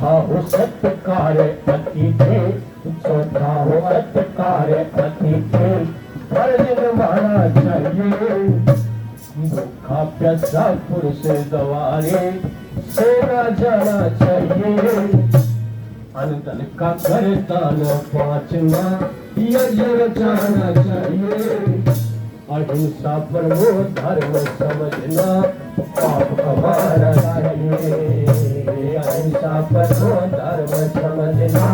चौथा हो सत्कार अतिथि, चौथा हो सत्कार अतिथि, फर्ज निभाना चाहिए। भूखा प्यासा पुरुष दवारे सेना जाना चाहिए। अनदन का करतान पांचवा यज्ञ जाना चाहिए। अहिंसा परमो धर्म समझना पाप कमाना चाहिए। अहिंसा परमो धर्म समझना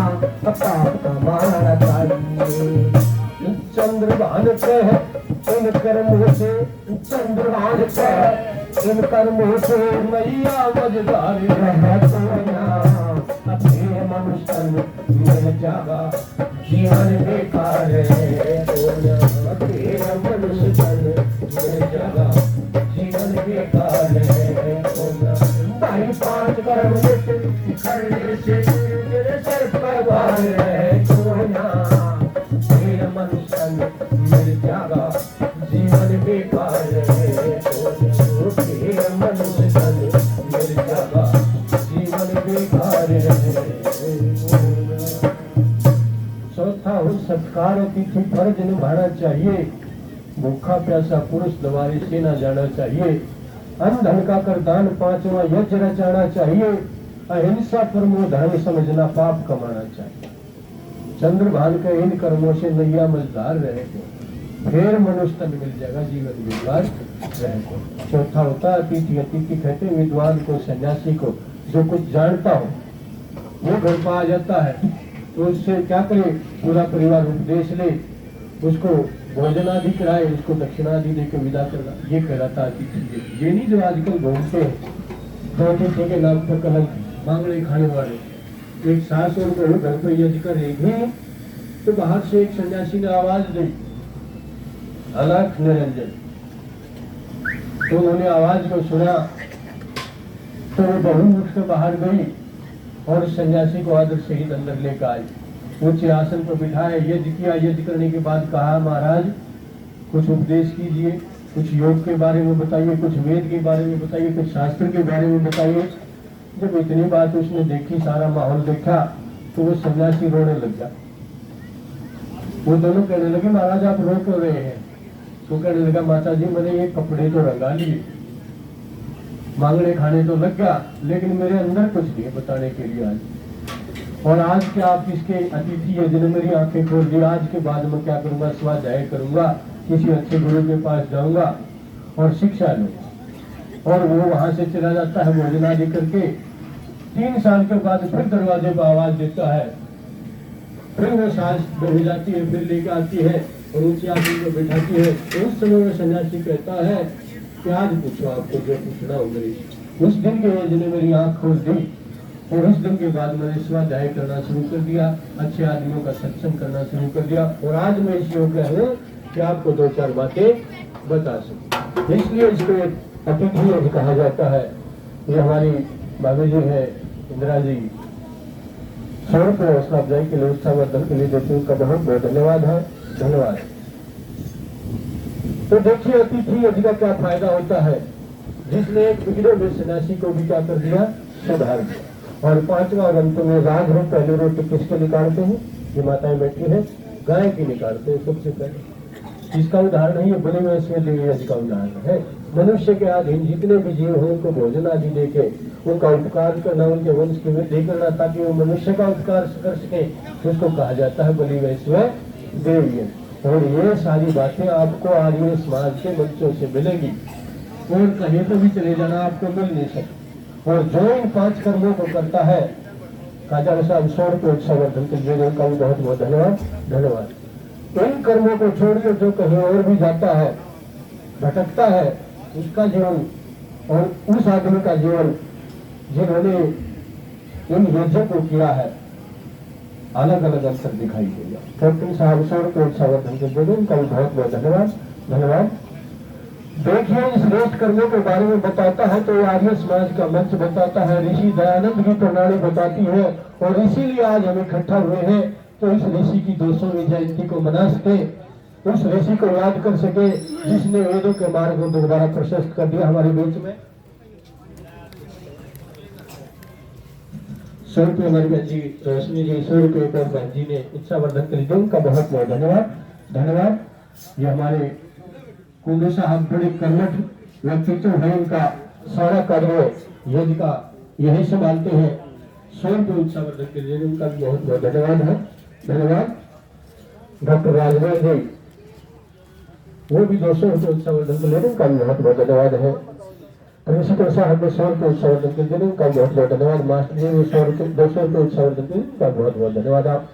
पाप कमाना चाहिए। चंद्रभान कह इन कर्मों से, चंद्रभान कह इन कर्मों से मैया मजदार रह तो अपने मनुष्य मिल जागा जीवन बेकार है। अपने मनुष्य मिल जागा जीवन बेकार है। भाई पांच कर्म करने से मेरे सर पर भार है। मनुष्य मिल जागा जीवन बेकार है। मनुष्य मिल जागा जीवन बेकार है। चौथा हो सत्कार अतिथि फर्ज निभाना चाहिए। भूखा प्यासा पुरुष दवारे सेना जाना चाहिए। अनधन का कर दान पांचवा यज्ञ रचाना चाहिए। अहिंसा परमो धर्म समझना पाप कमाना चाहिए। चंद्रभान के इन कर्मों से नैया मजदार रहे को फिर मनुष्य तन मिल जाएगा जीवन बेकार रहे को। चौथा होता है अतिथि। अतिथि कहते विद्वान को, सन्यासी को, जो कुछ जानता हो वो घर पर आ जाता है तो उससे क्या करे, पूरा परिवार उपदेश ले, उसको भोजन आदि कराए, उसको दक्षिणा आदि देकर विदा करना, ये कहलाता अतिथि। ये नहीं जो आजकल घूमते हैं तो अतिथि के नाम पर कलंक मांगने खाने वाले। एक सास और बहू घर पर यज्ञ कर रही थी तो बाहर से एक सन्यासी ने आवाज दी, अलख निरंजन। तो उन्होंने आवाज को सुना तो वो बहू उठकर बाहर गई और सन्यासी को आदर सहित अंदर लेकर आई। ऊंचे आसन पर बिठाए, यज्ञ किया। यज्ञ करने के बाद कहा, महाराज कुछ उपदेश कीजिए, कुछ योग के बारे में बताइए, कुछ वेद के बारे में बताइए, कुछ शास्त्र के बारे में बताइए। जब इतनी बात उसने देखी, सारा माहौल देखा, तो वो सन्यासी रोने लग गया। वो दोनों कहने लगे, महाराज आप रो क्यों रहे हैं? तो कहने लगा, माता जी मैंने ये कपड़े तो रंगा लिए, मांगने खाने तो लग गया, लेकिन मेरे अंदर कुछ नहीं बताने के लिए आज। और आज क्या आप इसके अतिथि है जिन्हें मेरी आंखें खोल दी। आज के बाद मैं क्या करूंगा, स्वाध्याय करूंगा, किसी अच्छे गुरु के पास जाऊंगा और शिक्षा लूंगा। और वो वहां से चला जाता है भोजन आदि करके। 3 साल के बाद फिर दरवाजे पर आवाज देता है, फिर वो सांस बढ़ जाती है, फिर लेकर आती है और ऊंची आदमी को बैठाती है। उस समय में सन्यासी कहता है कि आज पूछो आपको जो पूछना हो मेरी। उस दिन के जिन्हें मेरी आंख खोल दी और उस दिन के बाद मैंने स्वाध्याय करना शुरू कर दिया, अच्छे आदमियों का सत्संग करना शुरू कर दिया। और आज मैं इस योग्य हूँ कि आपको 2-4 बातें बता सकूं। इसलिए इसको अतिथि कहा जाता है। ये हमारी भाभी जी है इंदिरा जी, 100 रुपये हौसला अफजाई के लिए, उत्साहवर्धन के लिए देती हूँ। उनका बहुत बहुत धन्यवाद है। धन्यवाद। तो देखिए अतिथि यज्ञ का क्या फायदा होता है, जिसने एक बिगड़े हुए सन्यासी को भी क्या कर दिया, सुधार दिया। और 5वां और अंत में राग है। पहले रोटी किसके निकालते हैं, ये माताएं बैठी है, गाय की निकालते हैं सबसे पहले। इसका उदाहरण है ये बने हुए यज्ञ का उदाहरण है। मनुष्य के अधीन जितने भी जीव हैं उनको भोजन आदि देके उनका उपकार करना, उनके वंश की वृद्धि करना, ताकि वो मनुष्य का उपकार कर सके, उसको कहा जाता है बलि वैश्व देवी। और ये सारी बातें आपको आर्य समाज के मंचों से मिलेगी और कहीं पर भी चले जाना आपको मिल नहीं सकता। और जो इन 5 कर्मों को करता है, काजा साहब 100 रुपये उत्साहवर्धन के लिए उनका भी बहुत बहुत धन्यवाद। धन्यवाद। इन कर्मों को छोड़कर जो कहीं और भी जाता है, भटकता है, उसका जीवन और उस आदमी का जीवन जिन्होंने इन यज्ञों को किया है, अलग अलग अंतर दिखाई देगा। कैप्टन साहब 100 रुपये उत्साहवर्धन के लिए उनका भी बहुत बहुत धन्यवाद। धन्यवाद। देखिए इस श्रेष्ठ कर्मों के बारे में बताता है तो आर्य समाज का मंच बताता है, ऋषि दयानंद की प्रणाली बताती है। और इसीलिए आज हम इकट्ठा हुए हैं तो इस ऋषि की 200वीं जयंती को मना सके, उस ऋषि को याद कर सके जिसने वेदों के मार्ग को दोबारा प्रशस्त कर दिया हमारे बीच में। 100 रुपये हमारी बहन जी रोशनी जी, 100 रुपये को बहन जी ने उत्साहवर्धक के लिए दिया, उनका बहुत बहुत धन्यवाद। धन्यवाद। ये हमारे कुंदू साहब बड़े कर्मठ व्यक्तित्व है, इनका सारा कार्य यज्ञ का यही संभालते हैं। 100 रुपये उत्साहवर्धक के लिए उनका भी बहुत बहुत धन्यवाद है। धन्यवाद। डॉक्टर राजभर जी, वो भी 200 रुपये उत्साहवर्धन के लिए उनका भी बहुत बहुत धन्यवाद है। प्रिंसिपल साहब ने 100 रुपये उत्साहवर्धन के लिए उनका बहुत बहुत धन्यवाद। मास्टर जी ने 100 रुपये 200 रुपये उत्साहवर्धन के लिए उनका बहुत बहुत धन्यवाद। आप